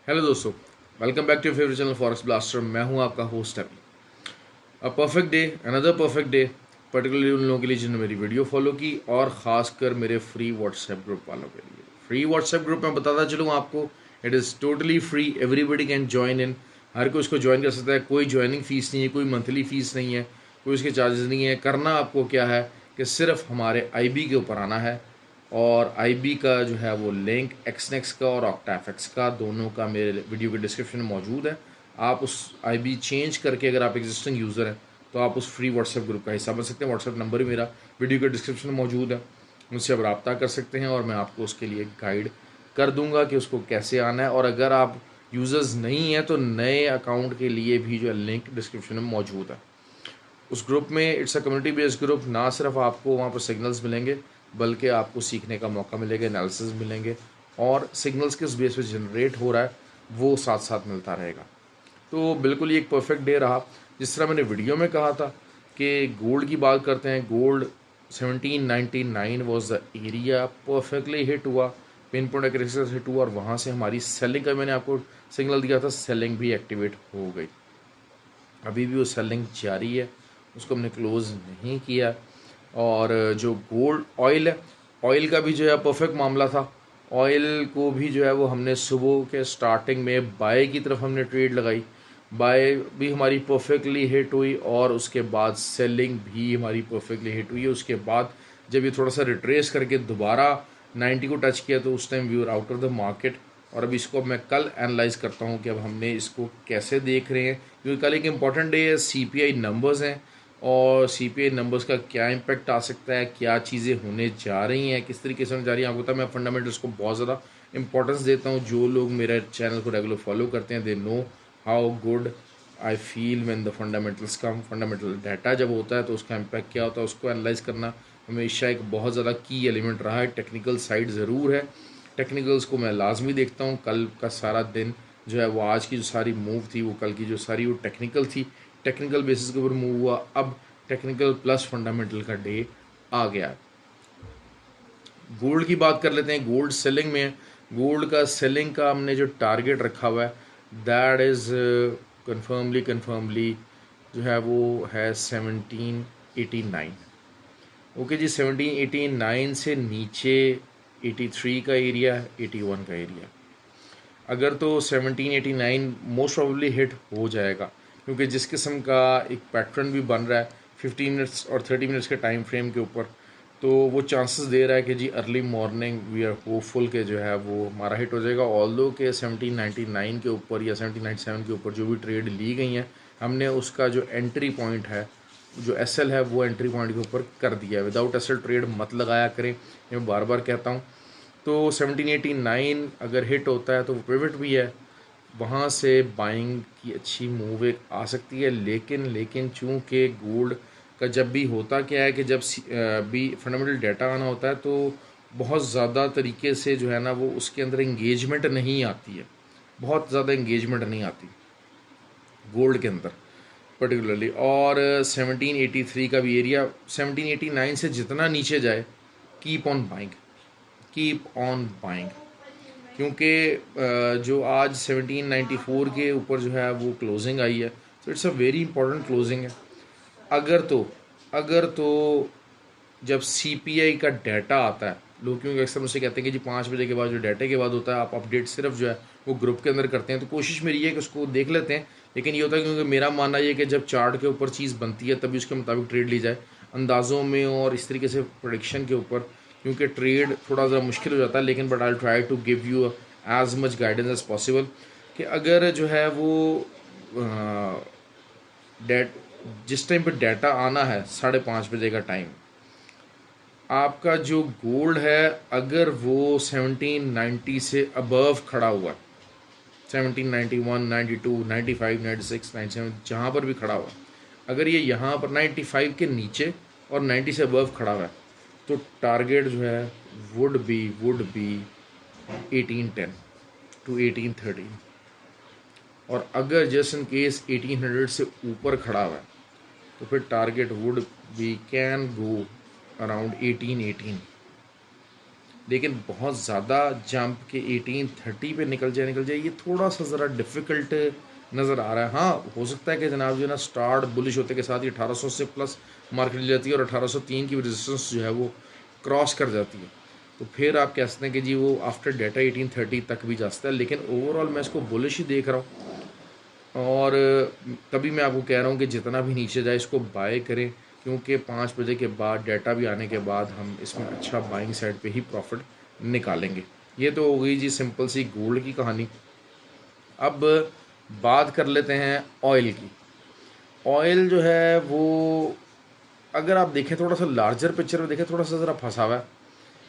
Hello दोस्तों, welcome back to your favourite channel Forex Blaster. मैं हूं आपका host Abhi. A perfect day, another perfect day, particularly उन लोगों के लिए जिन्होंने मेरी वीडियो फॉलो की और ख़ासकर मेरे फ्री व्हाट्सएप ग्रुप वालों के लिए। फ्री व्हाट्सएप ग्रुप मैं बताता चलूँ आपको, it is totally free, everybody can join in. हर कोई उसको ज्वाइन कर सकता है, कोई ज्वाइनिंग फ़ीस नहीं है, कोई मंथली फ़ीस नहीं है, कोई उसके चार्जेस नहीं है। करना आपको क्या है कि सिर्फ हमारे आईबी के ऊपर आना है और आईबी का जो है वो लिंक एक्सनेक्स का और ऑक्टाफेक्स का दोनों का मेरे वीडियो के डिस्क्रिप्शन में मौजूद है। आप उस आईबी चेंज करके, अगर आप एग्जिस्टिंग यूज़र हैं तो आप उस फ्री व्हाट्सएप ग्रुप का हिस्सा बन सकते हैं। व्हाट्सएप नंबर भी मेरा वीडियो के डिस्क्रिप्शन में मौजूद है, मुझसे आप रब्ता कर सकते हैं और मैं आपको उसके लिए गाइड कर दूंगा कि उसको कैसे आना है। और अगर आप यूज़र्स नहीं हैं तो नए अकाउंट के लिए भी जो है लिंक डिस्क्रिप्शन में मौजूद है। उस ग्रुप में it's a community based group, ना सिर्फ आपको वहाँ पर सिग्नल्स मिलेंगे बल्कि आपको सीखने का मौका मिलेगा, एनालिसिस मिलेंगे और सिग्नल्स किस बेस पे जनरेट हो रहा है वो साथ साथ मिलता रहेगा। तो बिल्कुल ये एक परफेक्ट डे रहा। जिस तरह मैंने वीडियो में कहा था कि गोल्ड की बात करते हैं, gold 1799 was the area, perfectly hit हुआ, पिन पॉइंट एक्यूरेसी से हिट हुआ और वहाँ से हमारी सेलिंग का मैंने आपको सिग्नल दिया था, सेलिंग भी एक्टिवेट हो गई। अभी भी वो सेलिंग जारी है, उसको हमने क्लोज़ नहीं किया। और जो गोल्ड ऑयल है, ऑयल का भी जो है परफेक्ट मामला था। ऑयल को भी जो है वो हमने सुबह के स्टार्टिंग में बाय की तरफ हमने ट्रेड लगाई, बाय भी हमारी परफेक्टली हिट हुई और उसके बाद सेलिंग भी हमारी परफेक्टली हिट हुई है। उसके बाद जब ये थोड़ा सा रिट्रेस करके दोबारा 90 को टच किया तो उस time we were out of the market. और अब इसको मैं कल एनालाइज करता हूँ कि अब हमने इसको कैसे देख रहे हैं, क्योंकि कल एक इम्पॉर्टेंट डे है, सीपीआई नंबर्स हैं और सीपीआई नंबर्स का क्या इम्पैक्ट आ सकता है, क्या चीज़ें होने जा रही हैं, किस तरीके से होने जा रही हैं। आपको पता है मैं फंडामेंटल्स को बहुत ज़्यादा इंपॉर्टेंस देता हूँ। जो लोग मेरे चैनल को रेगुलर फॉलो करते हैं they know how good I feel when the fundamentals come. Fundamental data जब होता है तो उसका इम्पैक्ट क्या होता है उसको एनालाइज करना हमेशा एक बहुत ज़्यादा की एलिमेंट रहा है। टेक्निकल साइड ज़रूर है, टेक्निकल्स को मैं लाजमी देखता हूँ। कल का सारा दिन जो है वो, आज की जो सारी मूव थी वो कल की जो सारी वो टेक्निकल थी, टेक्निकल बेसिस के ऊपर मूव हुआ। अब टेक्निकल प्लस फंडामेंटल का डे आ गया। गोल्ड की बात कर लेते हैं, गोल्ड सेलिंग में है। गोल्ड का सेलिंग का हमने जो टारगेट रखा हुआ है दैट इज़ कन्फर्मली जो है वो है 1789। ओके जी, 1789 से नीचे 83 का एरिया है, 81 का एरिया। अगर तो 1789 मोस्ट प्रोबेबली हिट हो जाएगा, क्योंकि जिस किस्म का एक पैटर्न भी बन रहा है 15 मिनट्स और 30 मिनट्स के टाइम फ्रेम के ऊपर, तो वो चांसेस दे रहा है कि जी early morning we are hopeful के जो है वो हमारा हिट हो जाएगा। ऑल्दो के 1799 के ऊपर या 1797 के ऊपर जो भी ट्रेड ली गई हैं हमने उसका जो एंट्री पॉइंट है, जो एसएल है, वो एंट्री पॉइंट के ऊपर कर दिया है। विदाउट एसएल ट्रेड मत लगाया करें, ये मैं बार बार कहता हूँ। तो 1789 अगर हिट होता है तो वो पिवट भी है, वहाँ से बाइंग की अच्छी मूव एक आ सकती है। लेकिन चूँकि गोल्ड का जब भी होता क्या है कि जब भी फंडामेंटल डाटा आना होता है तो बहुत ज़्यादा तरीके से जो है ना वो उसके अंदर इंगेजमेंट नहीं आती है, बहुत ज़्यादा इंगेजमेंट नहीं आती गोल्ड के अंदर पर्टिकुलरली। और 1783 का भी एरिया, 1789 से जितना नीचे जाए keep on buying, keep on buying. क्योंकि जो आज 1794 के ऊपर जो है वो क्लोजिंग आई है, तो it's a very important closing है। अगर तो जब सीपीआई का डाटा आता है, लोग क्योंकि अक्सर मुझसे कहते हैं कि जी 5 बजे के बाद जो डाटा के बाद होता है आप अपडेट सिर्फ जो है वो ग्रुप के अंदर करते हैं, तो कोशिश मेरी है कि उसको देख लेते हैं। लेकिन ये होता है क्योंकि मेरा मानना ये है कि जब चार्ट के ऊपर चीज़ बनती है तभी उसके मुताबिक ट्रेड ली जाए, अंदाज़ों में और इस तरीके से प्रोडिक्शन के ऊपर, क्योंकि ट्रेड थोड़ा ज़रा मुश्किल हो जाता है। लेकिन but I try to give you as much guidance as possible कि अगर जो है वो डेट जिस टाइम पे डाटा आना है 5:30 बजे का टाइम, आपका जो गोल्ड है अगर वो 1790 से अबव खड़ा हुआ है, 1791, 92, 95, 96, 97 जहाँ पर भी खड़ा हुआ है, अगर ये यहाँ पर 95 के नीचे और 90 से अबव खड़ा हुआ है तो टारगेट जो है वुड बी 1810 टू 1813। और अगर जस्ट इन केस 1800 से ऊपर खड़ा हुआ है तो फिर target would be can go around 1818। लेकिन बहुत ज़्यादा जंप के 1830 पे निकल जाए ये थोड़ा सा ज़रा डिफ़िकल्ट नज़र आ रहा है। हाँ, हो सकता है कि जनाब जो है ना स्टार्ट बुलिश होते के साथ ही 1800 से प्लस मार्केट ले जाती है और 1803 की रेजिस्टेंस जो है वो क्रॉस कर जाती है, तो फिर आप कह सकते हैं कि जी वो आफ्टर डाटा 1830 तक भी जा सकता है। लेकिन ओवरऑल मैं इसको बुलिश ही देख रहा हूँ और तभी मैं आपको कह रहा हूँ कि जितना भी नीचे जाए इसको बाय करें, क्योंकि 5 बजे के बाद डाटा भी आने के बाद हम इसमें अच्छा बाइंग साइड पे ही प्रॉफिट निकालेंगे। ये तो हो गई जी सिंपल सी गोल्ड की कहानी। अब बात कर लेते हैं ऑयल की। ऑयल जो है वो अगर आप देखें थोड़ा सा लार्जर पिक्चर में देखें, थोड़ा सा ज़रा फंसा हुआ है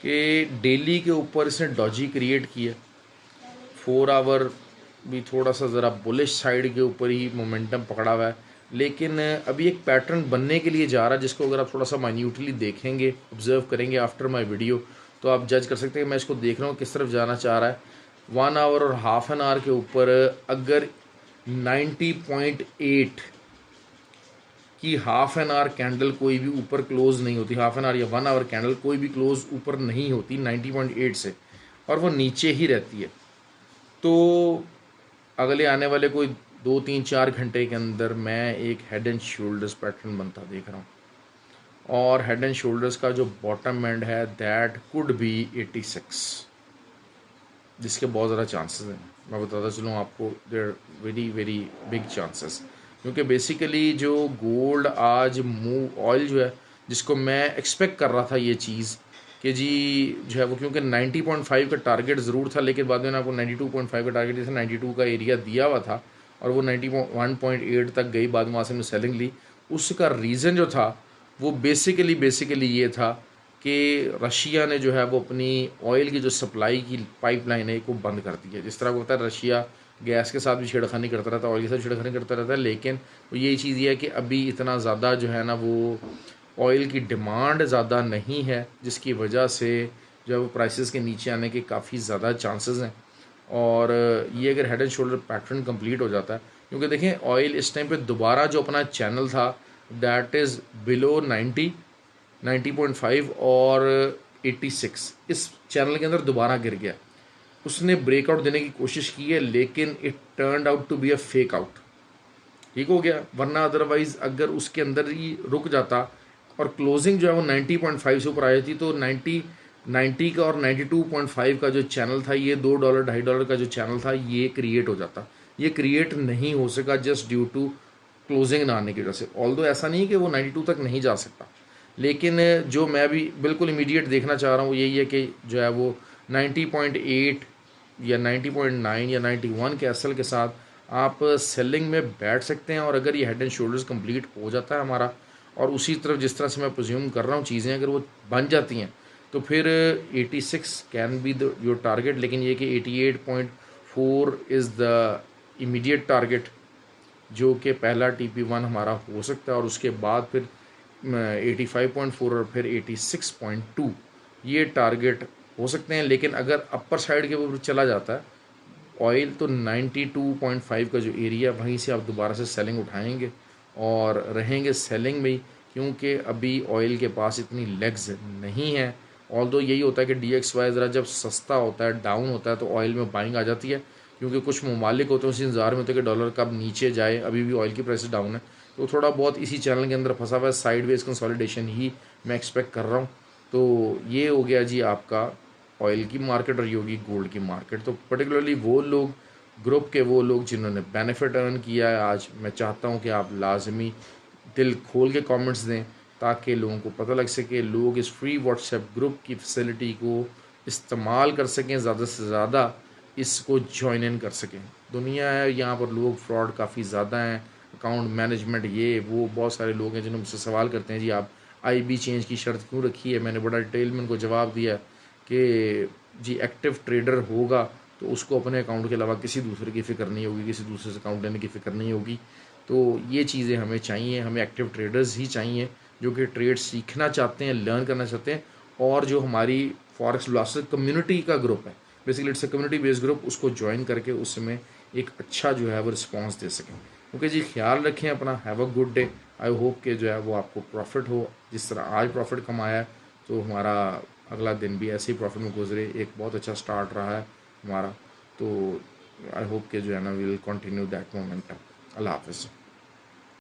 कि डेली के ऊपर इसने डॉजी क्रिएट की है, 4 आवर भी थोड़ा सा ज़रा बुलिश साइड के ऊपर ही मोमेंटम पकड़ा हुआ है, लेकिन अभी एक पैटर्न बनने के लिए जा रहा है जिसको अगर आप थोड़ा सा माइन्यूटली देखेंगे, ऑब्जर्व करेंगे आफ्टर माय वीडियो, तो आप जज कर सकते हैं कि मैं इसको देख रहा हूँ किस तरफ जाना चाह रहा है। 1 आवर और हाफ एन आवर के ऊपर अगर 90.8 कि हाफ एन आवर कैंडल कोई भी ऊपर क्लोज नहीं होती, हाफ एन आवर या 1 आवर कैंडल कोई भी क्लोज ऊपर नहीं होती 90.8 से, और वो नीचे ही रहती है, तो अगले आने वाले कोई 2 3 4 घंटे के अंदर मैं एक हेड एंड शोल्डर्स पैटर्न बनता देख रहा हूँ। और हेड एंड शोल्डर्स का जो बॉटम एंड है दैट कुड बी 86, जिसके बहुत ज़्यादा चांसेस हैं। मैं बताता चलूँ आपको, देर वेरी वेरी बिग चांसेस, क्योंकि बेसिकली जो गोल्ड आज मूव ऑयल जो है जिसको मैं एक्सपेक्ट कर रहा था ये चीज़ कि जी जो है वो, क्योंकि 90.5 का टारगेट ज़रूर था, लेकिन बाद में ना आपको 92.5 का टारगेट, जैसे 92 का एरिया दिया हुआ था और वो 91.8 तक गई, बाद में वहाँ से हमने सेलिंग ली। उसका रीज़न जो था वो बेसिकली ये था कि रशिया ने जो है वो अपनी ऑयल की जो सप्लाई की पाइपलाइन है को बंद कर दी है। जिस तरह को होता है रशिया गैस के साथ भी छेड़खानी करता रहता है, ऑयल के साथ छेड़खानी करता रहता है, लेकिन वो यही चीज़ ये है कि अभी इतना ज़्यादा जो है ना वो ऑयल की डिमांड ज़्यादा नहीं है, जिसकी वजह से जो है वो प्राइसेस के नीचे आने के काफ़ी ज़्यादा चांसेस हैं। और ये अगर head and shoulder pattern complete हो जाता है, क्योंकि देखें ऑयल इस टाइम पे दोबारा जो अपना चैनल था दैट इज़ बिलो 90.5 और 86, इस चैनल के अंदर दोबारा गिर गया। उसने ब्रेकआउट देने की कोशिश की है, लेकिन it turned out to be a fake out, ठीक हो गया। वरना अदरवाइज़ अगर उसके अंदर ही रुक जाता और क्लोजिंग जो है वो 90.5 से ऊपर आ जाती, तो 90 का और 92.5 का जो चैनल था, ये $2 $2.5 का जो चैनल था ये क्रिएट हो जाता। ये क्रिएट नहीं हो सका जस्ट ड्यू टू क्लोजिंग ना आने की वजह से। ऑल्दो ऐसा नहीं कि वो 92 तक नहीं जा सकता, लेकिन जो मैं भी बिल्कुल इमीडिएट देखना चाह रहा हूँ वो यही है कि जो है वो 90.8 या 90.9 या 91 के एसएल के साथ आप सेलिंग में बैठ सकते हैं। और अगर ये हेड एंड शोल्डर्स कंप्लीट हो जाता है हमारा, और उसी तरफ जिस तरह से मैं प्रोज्यूम कर रहा हूँ चीज़ें अगर वो बन जाती हैं, तो फिर 86 can be the your target. लेकिन ये कि 88.4 इज़ द इमीडिएट टारगेट, जो कि पहला TP1 हमारा हो सकता है, और उसके बाद फिर 85.4 और फिर 86.2 ये टारगेट हो सकते हैं। लेकिन अगर अपर साइड के ऊपर चला जाता है ऑयल, तो 92.5 का जो एरिया वहीं से आप दोबारा से सेलिंग उठाएंगे और रहेंगे सेलिंग में ही, क्योंकि अभी ऑयल के पास इतनी लेग्स नहीं है। ऑल्दो यही होता है कि DXY ज़रा जब सस्ता होता है, डाउन होता है, तो ऑयल में बाइंग आ जाती है, क्योंकि कुछ ममालिक होते हैं उसी इंतज़ार में होते हैं कि डॉलर कब नीचे जाए। अभी भी ऑयल की प्राइस डाउन है, तो थोड़ा बहुत इसी चैनल के अंदर फंसा हुआ है, साइड वेज कंसोलिडेशन ही मैं एक्सपेक्ट कर रहा हूँ। तो ये हो गया जी आपका ऑयल की मार्केट और ये होगी गोल्ड की मार्केट। तो पर्टिकुलरली वो लोग, ग्रुप के वो लोग जिन्होंने बेनिफिट अर्न किया है आज, मैं चाहता हूँ कि आप लाजमी दिल खोल के कमेंट्स दें, ताकि लोगों को पता लग सके, लोग इस फ्री व्हाट्सएप ग्रुप की फैसिलिटी को इस्तेमाल कर सकें, ज़्यादा से ज़्यादा इसको ज्वाइन इन कर सकें। दुनिया है यहाँ पर, लोग फ्रॉड काफ़ी ज़्यादा हैं, अकाउंट मैनेजमेंट ये वो, बहुत सारे लोग हैं जिन्होंने मुझसे सवाल करते हैं जी आप IB चेंज की शर्त क्यों रखी है। मैंने बड़ा डिटेल में उनको जवाब दिया कि जी एक्टिव ट्रेडर होगा तो उसको अपने अकाउंट के अलावा किसी दूसरे की फ़िक्र नहीं होगी, किसी दूसरे से अकाउंट लेने की फ़िक्र नहीं होगी। तो ये चीज़ें हमें चाहिए, हमें एक्टिव ट्रेडर्स ही चाहिए जो कि ट्रेड सीखना चाहते हैं, लर्न करना चाहते हैं, और जो हमारी फॉरेक्स ब्लास्टर कम्युनिटी का ग्रुप है, basically it's a community based group, उसको ज्वाइन करके उसमें एक अच्छा जो है वो रिस्पॉन्स दे सकें। ओके जी, ख्याल रखें अपना, have a good day. I hope कि जो है वो आपको प्रॉफिट हो, जिस तरह आज प्रॉफिट कमाया है, तो हमारा अगला दिन भी ऐसे ही प्रॉफिट में गुजरे। एक बहुत अच्छा स्टार्ट रहा है हमारा, तो आई होप कि जो है ना we will continue that momentum. अल्लाह हाफ़िज़।